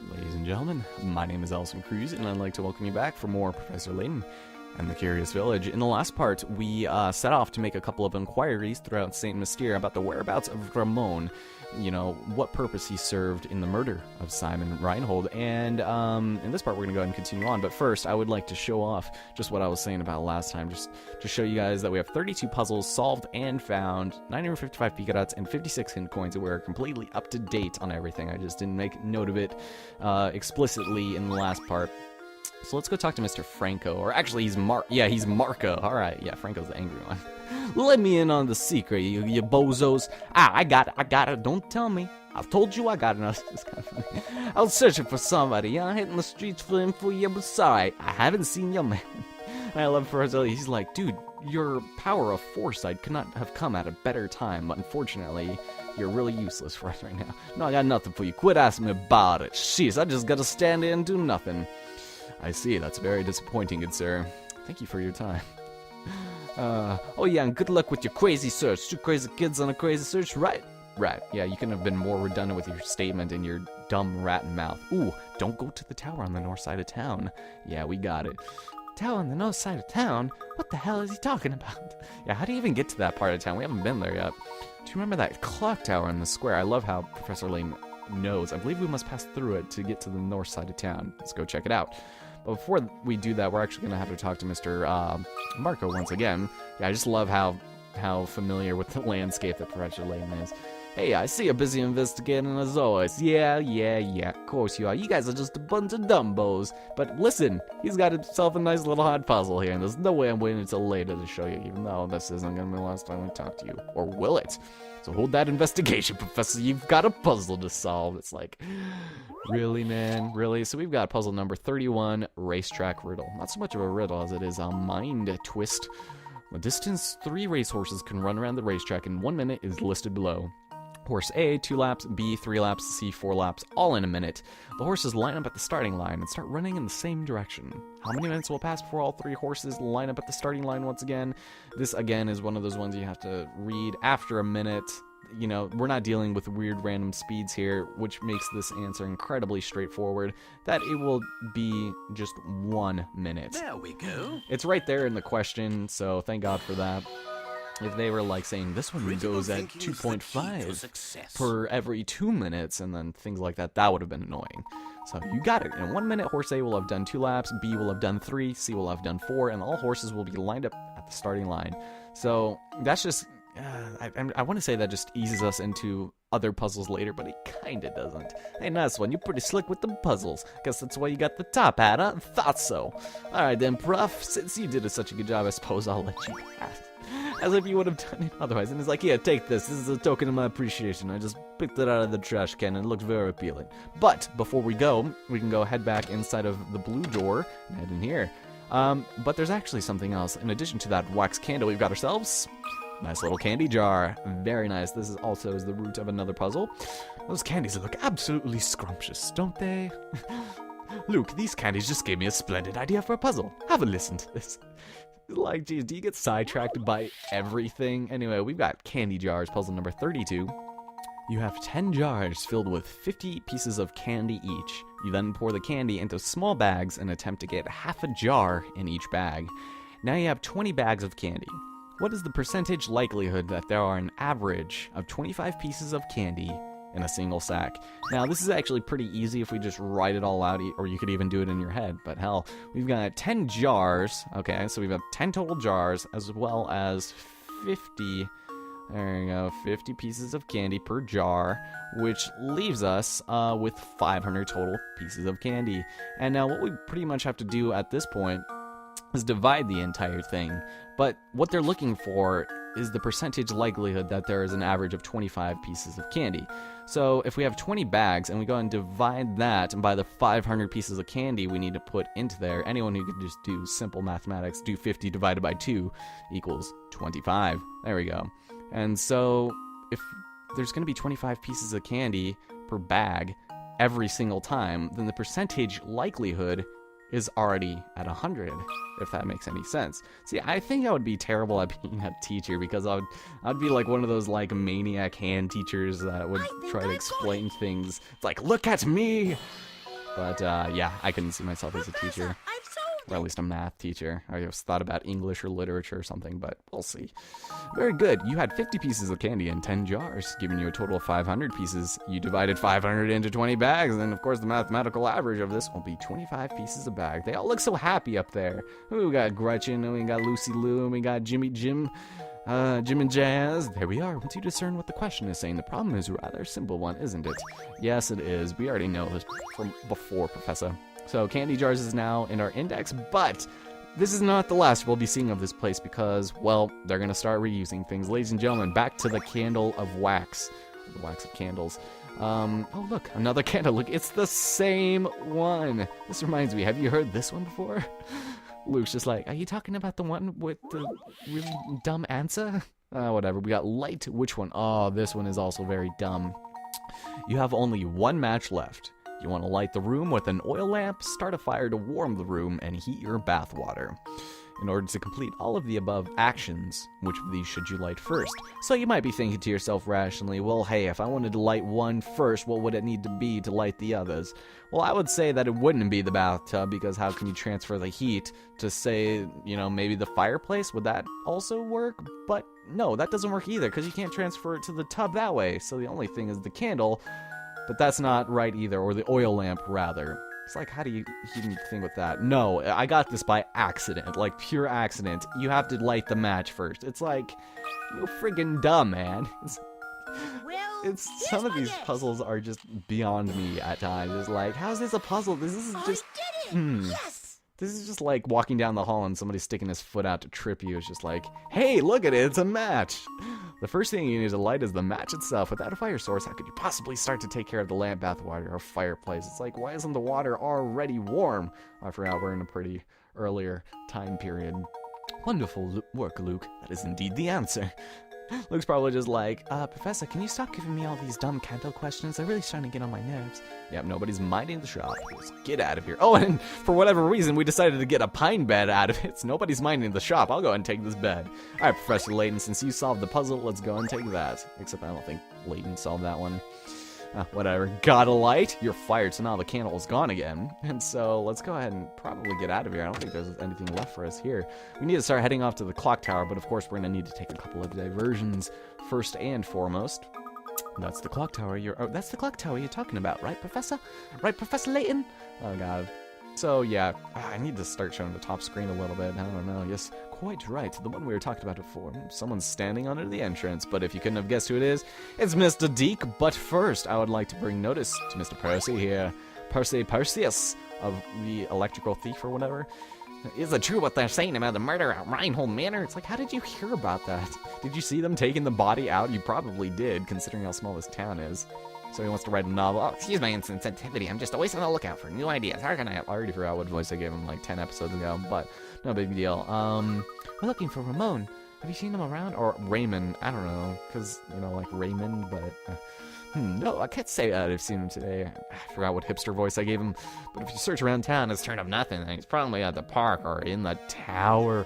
Ladies and gentlemen, my name is Allison Cruz, and I'd like to welcome you back for more Professor Layton and the Curious Village. In the last part, we set off to make a couple of inquiries throughout St. Mystere about the whereabouts of Ramon, you know, what purpose he served in the murder of Simon Reinhold, and in this part we're going to go ahead and continue on, but first I would like to show off just what I was saying about last time, just to show you guys that we have 32 puzzles solved and found, 955 Pikadots, and 56 hint coins, and we're completely up to date on everything. I just didn't make note of it explicitly in the last part. So let's go talk to Mr. Franco, or actually he's he's Marco. Alright, yeah, Franco's the angry one. Let me in on the secret, you bozos. I got it, don't tell me. I've told you I got it. It's kind of funny. I was searching for somebody, hitting the streets for you, but sorry, I haven't seen your man. And I love Ferozzi, he's like, dude, your power of foresight could not have come at a better time, but unfortunately, you're really useless for us right now. No, I got nothing for you, quit asking me about it. Jeez, I just gotta stand here and do nothing. I see, that's very disappointing, good sir. Thank you for your time. Oh yeah, and good luck with your crazy search. 2 crazy kids on a crazy search, right? Right, yeah, you couldn't have been more redundant with your statement in your dumb rat mouth. Ooh, don't go to the tower on the north side of town. Yeah, we got it. Tower on the north side of town? What the hell is he talking about? Yeah, how do you even get to that part of town? We haven't been there yet. Do you remember that clock tower in the square? I love how Professor Layton knows. I believe we must pass through it to get to the north side of town. Let's go check it out. But before we do that, we're actually going to have to talk to Mr. Marco once again. Yeah, I just love how familiar with the landscape that Professor Layton is. Hey, I see you're busy investigating as always. Yeah, of course you are. You guys are just a bunch of dumbos. But listen, he's got himself a nice little hard puzzle here, and there's no way I'm waiting until later to show you, even though this isn't going to be the last time we talk to you. Or will it? So hold that investigation, Professor. You've got a puzzle to solve. It's like, really, man? Really? So we've got puzzle number 31, Racetrack Riddle. Not so much of a riddle as it is a mind twist. The distance 3 racehorses can run around the racetrack in 1 minute is listed below. Horse A, 2 laps, B, 3 laps, C, 4 laps, all in a minute. The horses line up at the starting line and start running in the same direction. How many minutes will pass before all 3 horses line up at the starting line once again? This, again, is one of those ones you have to read after a minute. You know, we're not dealing with weird random speeds here, which makes this answer incredibly straightforward, that it will be just 1 minute. There we go. It's right there in the question, so thank God for that. If they were like saying this one goes at 2.5 per every 2 minutes and then things like that, that would have been annoying. So you got it. In 1 minute, horse A will have done 2 laps, B will have done 3, C will have done 4, and all horses will be lined up at the starting line. So that's just, I want to say that just eases us into other puzzles later, but it kinda doesn't. Hey, nice one, you're pretty slick with the puzzles. Guess that's why you got the top hat, huh? Thought so. Alright then, Prof, since you did such a good job, I suppose I'll let you pass. As if you would have done it otherwise. And it's like, yeah, take this. This is a token of my appreciation. I just picked it out of the trash can and it looked very appealing. But before we go, we can go head back inside of the blue door and head in here. But there's actually something else. In addition to that wax candle, we've got ourselves a nice little candy jar. Very nice. This is also the root of another puzzle. Those candies look absolutely scrumptious, don't they? Luke, these candies just gave me a splendid idea for a puzzle. Have a listen to this. Like, geez, do you get sidetracked by everything? Anyway, we've got candy jars, puzzle number 32. You have 10 jars filled with 50 pieces of candy each. You then pour the candy into small bags and attempt to get half a jar in each bag. Now you have 20 bags of candy. What is the percentage likelihood that there are an average of 25 pieces of candy in a single sack? Now, this is actually pretty easy if we just write it all out, or you could even do it in your head, but hell, we've got 10 jars, okay, so we've got 10 total jars, as well as 50, there you go, 50 pieces of candy per jar, which leaves us with 500 total pieces of candy. And now what we pretty much have to do at this point is divide the entire thing, but what they're looking for is the percentage likelihood that there is an average of 25 pieces of candy. So if we have 20 bags and we go and divide that by the 500 pieces of candy we need to put into there, anyone who could just do simple mathematics, do 50 divided by 2 equals 25. There we go. And so if there's going to be 25 pieces of candy per bag every single time, then the percentage likelihood is already at 100, if that makes any sense. See, I think I would be terrible at being a teacher because I'd be like one of those like maniac hand teachers that would try to explain things. It's like, look at me! But yeah, I couldn't see myself as a teacher. Or at least a math teacher. I just thought about English or literature or something, but we'll see. Very good. You had 50 pieces of candy in 10 jars, giving you a total of 500 pieces. You divided 500 into 20 bags, and of course the mathematical average of this will be 25 pieces a bag. They all look so happy up there. Ooh, we got Gretchen, and we got Lucy Lou, and we got Jim and Jazz. There we are. Once you discern what the question is saying, the problem is a rather simple one, isn't it? Yes, it is. We already know this from before, Professor. So candy jars is now in our index, but this is not the last we'll be seeing of this place because, well, they're going to start reusing things. Ladies and gentlemen, back to the candle of wax. The wax of candles. Oh, look, another candle. Look, it's the same one. This reminds me, have you heard this one before? Luke's just like, are you talking about the one with the really dumb answer? Whatever. We got light. Which one? Oh, this one is also very dumb. You have only one match left. You want to light the room with an oil lamp, start a fire to warm the room, and heat your bath water. In order to complete all of the above actions, which of these should you light first? So you might be thinking to yourself rationally, well, hey, if I wanted to light one first, what would it need to be to light the others? Well, I would say that it wouldn't be the bathtub, because how can you transfer the heat to, say, you know, maybe the fireplace? Would that also work? But no, that doesn't work either, because you can't transfer it to the tub that way. So the only thing is the candle. But that's not right either, or the oil lamp, rather. It's like, how do you heat anything with that? No, I got this by accident, like pure accident. You have to light the match first. It's like, you're friggin' dumb, man. Some of these puzzles are just beyond me at times. It's like, how's this a puzzle? This is just, yes! This is just like walking down the hall and somebody sticking his foot out to trip you. It's just like, hey, look at it, it's a match. The first thing you need to light is the match itself. Without a fire source, how could you possibly start to take care of the lamp, bath water, or fireplace? It's like, why isn't the water already warm? I forgot we're in a pretty earlier time period. Wonderful work, Luke. That is indeed the answer. Luke's probably just like, Professor, can you stop giving me all these dumb candle questions? They're really starting to get on my nerves. Yep, nobody's minding the shop. Just get out of here. Oh, and for whatever reason, we decided to get a pine bed out of it, so nobody's minding the shop. I'll go ahead and take this bed. Alright, Professor Layton, since you solved the puzzle, let's go and take that. Except I don't think Layton solved that one. Whatever. Got a light? You're fired, so now the candle is gone again. And so, let's go ahead and probably get out of here. I don't think there's anything left for us here. We need to start heading off to the clock tower, but of course we're going to need to take a couple of diversions first and foremost. That's the clock tower that's the clock tower you're talking about, right, Professor? Right, Professor Layton? Oh, God. So, yeah, I need to start showing the top screen a little bit. I don't know. Yes, quite right. The one we were talking about before. Someone's standing under the entrance, but if you couldn't have guessed who it is, it's Mr. Deke. But first, I would like to bring notice to Mr. Percy here. Perseus of the electrical thief or whatever. Is it true what they're saying about the murder at Reinhold Manor? It's like, how did you hear about that? Did you see them taking the body out? You probably did, considering how small this town is. So he wants to write a novel. Oh, excuse my insensitivity. I'm just always on the lookout for new ideas. How can I already forgot what voice I gave him like 10 episodes ago, but no big deal. We're looking for Ramon. Have you seen him around? Or Raymond? I don't know, because, you know, like Raymond, but... no, I can't say that I've seen him today. I forgot what hipster voice I gave him. But if you search around town, it's turned up nothing. He's probably at the park or in the tower.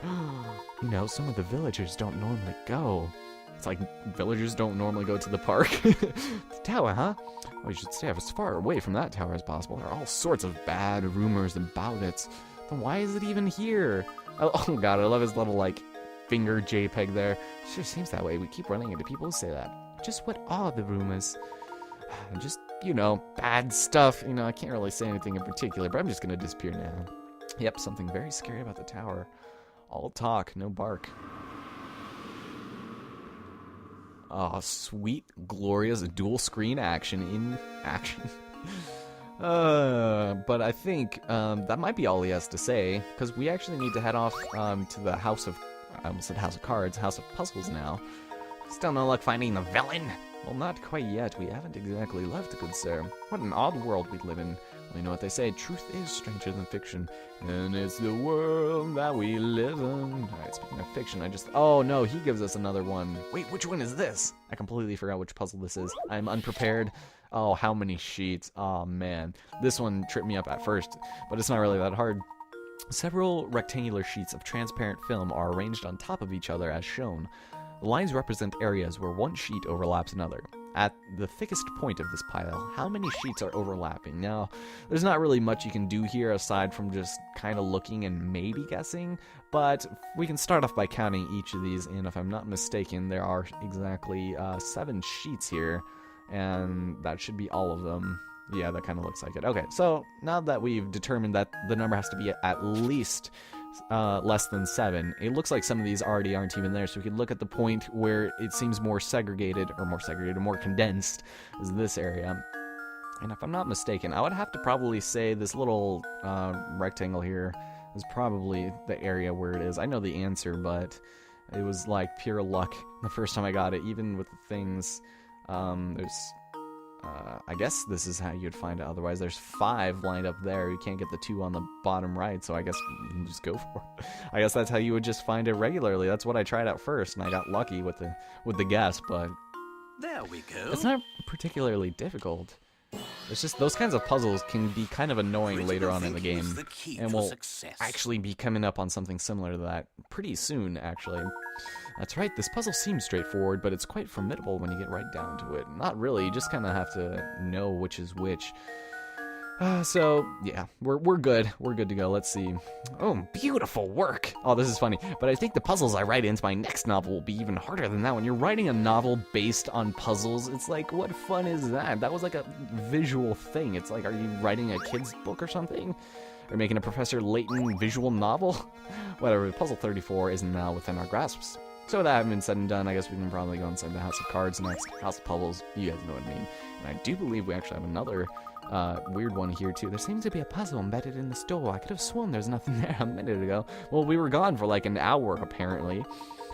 You know, some of the villagers don't normally go. It's like villagers don't normally go to the park. The tower, huh? Well, you should stay as far away from that tower as possible. There are all sorts of bad rumors about it. Then why is it even here? Oh God, I love his little, like, finger JPEG there. Sure seems that way. We keep running into people who say that. Just what are the rumors? Just, you know, bad stuff. You know, I can't really say anything in particular, but I'm just gonna disappear now. Yep, something very scary about the tower. All talk, no bark. Oh, sweet, glorious dual screen action in action. But I think that might be all he has to say, because we actually need to head off to the House of, I almost said House of Cards, House of Puzzles now. Still no luck finding the villain? Well, not quite yet. We haven't exactly left, good sir. What an odd world we live in. Well, you know what they say, truth is stranger than fiction. And it's the world that we live in. Alright, speaking of fiction, oh no, he gives us another one. Wait, which one is this? I completely forgot which puzzle this is. I'm unprepared. Oh, how many sheets? Oh man. This one tripped me up at first, but it's not really that hard. Several rectangular sheets of transparent film are arranged on top of each other as shown. The lines represent areas where one sheet overlaps another. at the thickest point of this pile, how many sheets are overlapping? Now, there's not really much you can do here aside from just kind of looking and maybe guessing, but we can start off by counting each of these, and if I'm not mistaken, there are exactly 7 sheets here, and that should be all of them. Yeah, that kind of looks like it. Okay, so now that we've determined that the number has to be at least less than 7, it looks like some of these already aren't even there, so we could look at the point where it seems more more condensed, is this area. And if I'm not mistaken, I would have to probably say this little rectangle here is probably the area where it is. I know the answer, but it was like pure luck the first time I got it, even with the things. I guess this is how you'd find it otherwise. There's 5 lined up there. You can't get the 2 on the bottom right, so I guess you can just go for it. I guess that's how you would just find it regularly. That's what I tried at first, and I got lucky with the guess, but there we go. It's not particularly difficult. It's just those kinds of puzzles can be kind of annoying later on in the game, and we'll actually be coming up on something similar to that pretty soon, actually. That's right, this puzzle seems straightforward, but it's quite formidable when you get right down to it. Not really, you just kind of have to know which is which. So, yeah, we're good. We're good to go. Let's see. Oh, beautiful work. Oh, this is funny. But I think the puzzles I write into my next novel will be even harder than that. When you're writing a novel based on puzzles, it's like, what fun is that? That was like a visual thing. It's like, are you writing a kid's book or something? Or making a Professor Layton visual novel? Whatever, puzzle 34 is now within our grasps. So with that having been said and done, I guess we can probably go inside the House of Cards next. House of Puzzles, you guys know what I mean. And I do believe we actually have another weird one here too. There seems to be a puzzle embedded in this door. I could have sworn there's nothing there a minute ago. Well, we were gone for like an hour apparently.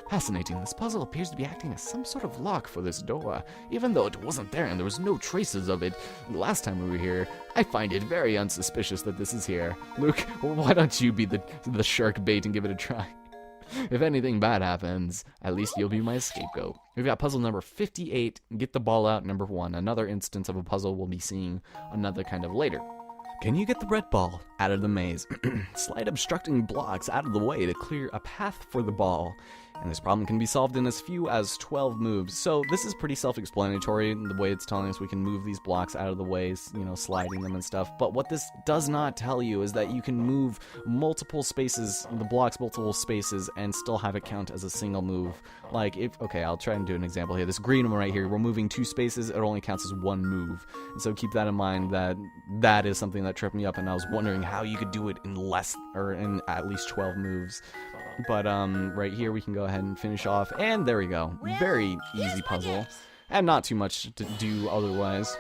Fascinating. This puzzle appears to be acting as some sort of lock for this door, even though it wasn't there and there was no traces of it the last time we were here. I find it very unsuspicious that this is here. Luke, why don't you be the shark bait and give it a try? If anything bad happens, at least you'll be my scapegoat. We've got puzzle number 58, get the ball out, number 1. Another instance of a puzzle we'll be seeing another kind of later. Can you get the red ball out of the maze? Slide obstructing blocks out of the way to clear a path for the ball. And this problem can be solved in as few as 12 moves. So this is pretty self-explanatory, the way it's telling us we can move these blocks out of the way, you know, sliding them and stuff. But what this does not tell you is that you can move multiple spaces, the blocks multiple spaces, and still have it count as a single move. Like, okay, I'll try and do an example here. This green one right here, we're moving 2 spaces, it only counts as 1 move. And so keep that in mind, that is something that tripped me up, and I was wondering how you could do it in at least 12 moves. But right here we can go ahead and finish off, and there we go. Very easy puzzle, and not too much to do otherwise.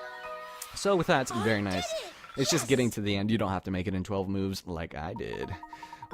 So with that, very nice. It's just getting to the end. You don't have to make it in 12 moves like I did.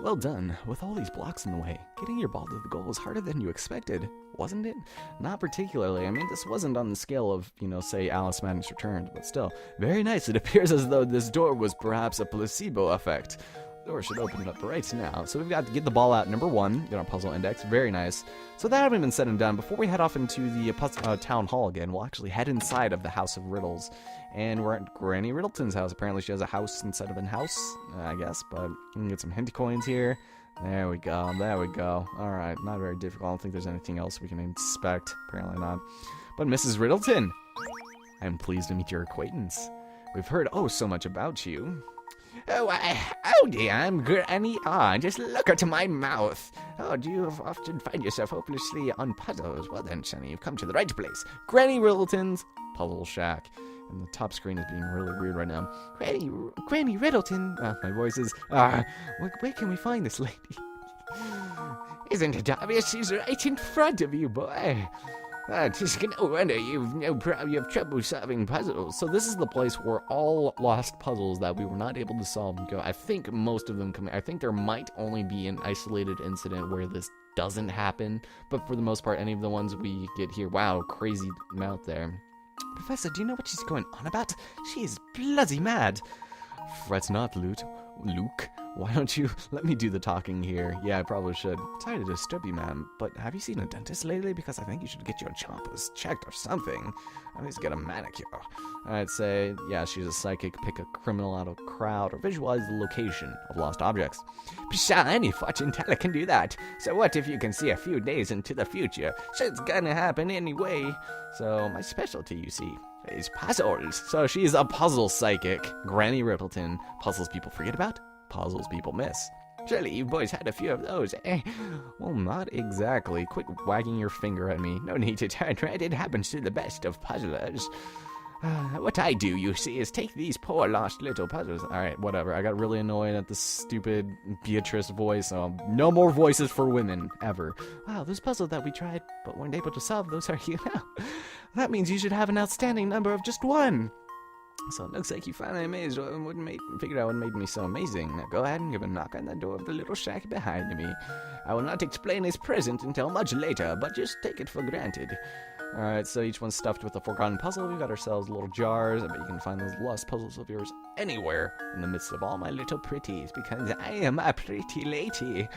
Well done. With all these blocks in the way, getting your ball to the goal was harder than you expected, wasn't it? Not particularly. I mean, this wasn't on the scale of, you know, say Alice Madness Returns, but still, very nice. It appears as though this door was perhaps a placebo effect. Door should open up right now. So we've got to get the ball out, number 1, get our puzzle index, very nice. So that having been said and done, before we head off into the town hall again, we'll actually head inside of the House of Riddles. And we're at Granny Riddleton's house. Apparently she has a house instead of a house, I guess, but we can get some hint coins here. There we go, there we go. Alright, not very difficult. I don't think there's anything else we can inspect. Apparently not. But Mrs. Riddleton, I'm pleased to meet your acquaintance. We've heard oh so much about you. Oh dear, I'm Granny. Just look into my mouth. Oh, do you often find yourself hopelessly on puzzles? Well then, Sonny, you've come to the right place. Granny Riddleton's Puzzle Shack. And the top screen is being really weird right now. Granny Riddleton. My voice is, where can we find this lady? Isn't it obvious? She's right in front of you, boy. Just no wonder you have trouble solving puzzles. So this is the place where all lost puzzles that we were not able to solve go. I think most of them come. I think there might only be an isolated incident where this doesn't happen, but for the most part, any of the ones we get here, wow, crazy amount there. Professor, do you know what she's going on about? She is bloody mad. Fret not, Luke. Why don't you let me do the talking here? Yeah, I probably should. Sorry to disturb you, ma'am, but have you seen a dentist lately? Because I think you should get your chompers checked or something. At least get a manicure. I'd say, yeah, she's a psychic. Pick a criminal out of a crowd or visualize the location of lost objects. Pshaw, any fortune teller can do that. So what if you can see a few days into the future? Shit's gonna happen anyway. So my specialty, you see, is puzzles. So she's a puzzle psychic. Granny Rippleton. Puzzles people forget about, puzzles people miss. Surely you boys had a few of those, eh? Well, not exactly. Quit wagging your finger at me. No need to turn red. It happens to the best of puzzlers. What I do, you see, is take these poor lost little puzzles. Alright, whatever. I got really annoyed at the stupid Beatrice voice. No more voices for women, ever. Wow, those puzzles that we tried but weren't able to solve, those are you now. That means you should have an outstanding number of just one. So it looks like you finally figured out what made me so amazing. Now go ahead and give a knock on the door of the little shack behind me. I will not explain his present until much later, but just take it for granted. Alright, so each one's stuffed with a forgotten puzzle. We've got ourselves little jars. I bet you can find those lost puzzles of yours anywhere in the midst of all my little pretties, because I am a pretty lady.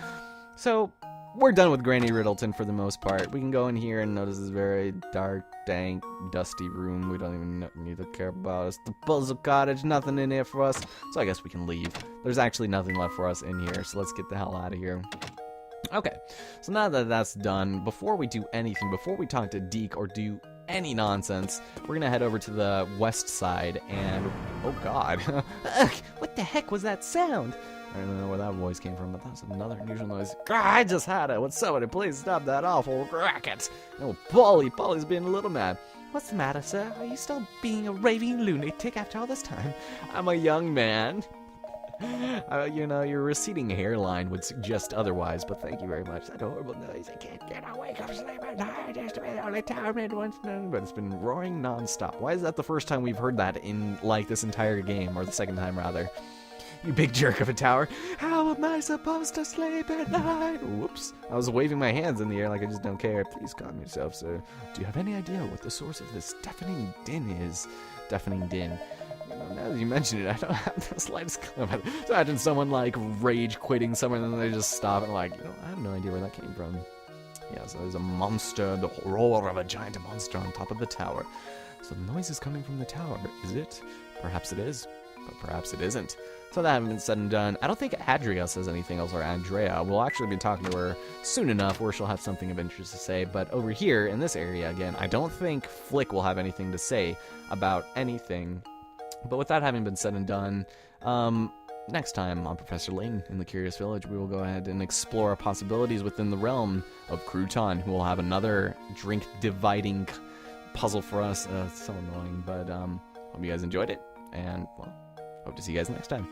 So, we're done with Granny Riddleton for the most part. We can go in here and notice this very dark, dank, dusty room. We don't even need to care about. It's the Puzzle Cottage, nothing in here for us. So I guess we can leave. There's actually nothing left for us in here, so let's get the hell out of here. Okay, so now that that's done, before we do anything, before we talk to Deke or do any nonsense, we're gonna head over to the west side and, oh god, ugh, what the heck was that sound? I don't know where that voice came from, but that was another unusual noise. I just had it. Would somebody please stop that awful racket? Oh, Polly's being a little mad. What's the matter, sir? Are you still being a raving lunatic after all this time? I'm a young man. You know, your receding hairline would suggest otherwise, but thank you very much. That horrible noise, I can't get awake from sleep at night. It's the only time it once known, but it's been roaring non-stop. Why is that the first time we've heard that in, like, this entire game, or the second time, rather? You big jerk of a tower. How am I supposed to sleep at night? Whoops. I was waving my hands in the air like I just don't care. Please calm yourself, sir. Do you have any idea what the source of this deafening din is? Deafening din. Now that you mention it, I don't have the slightest clue about it. So imagine someone, like, rage quitting somewhere and then they just stop and, like, I have no idea where that came from. Yeah, so there's a monster, the roar of a giant monster on top of the tower. So the noise is coming from the tower. Is it? Perhaps it is, but perhaps it isn't. So that having been said and done, I don't think Adria says anything else, or Andrea. We'll actually be talking to her soon enough where she'll have something of interest to say. But over here, in this area, again, I don't think Flick will have anything to say about anything. But with that having been said and done, next time on Professor Layton in the Curious Village, we will go ahead and explore possibilities within the realm of Crouton, who will have another drink-dividing puzzle for us. It's so annoying, but hope you guys enjoyed it, and, well, hope to see you guys next time.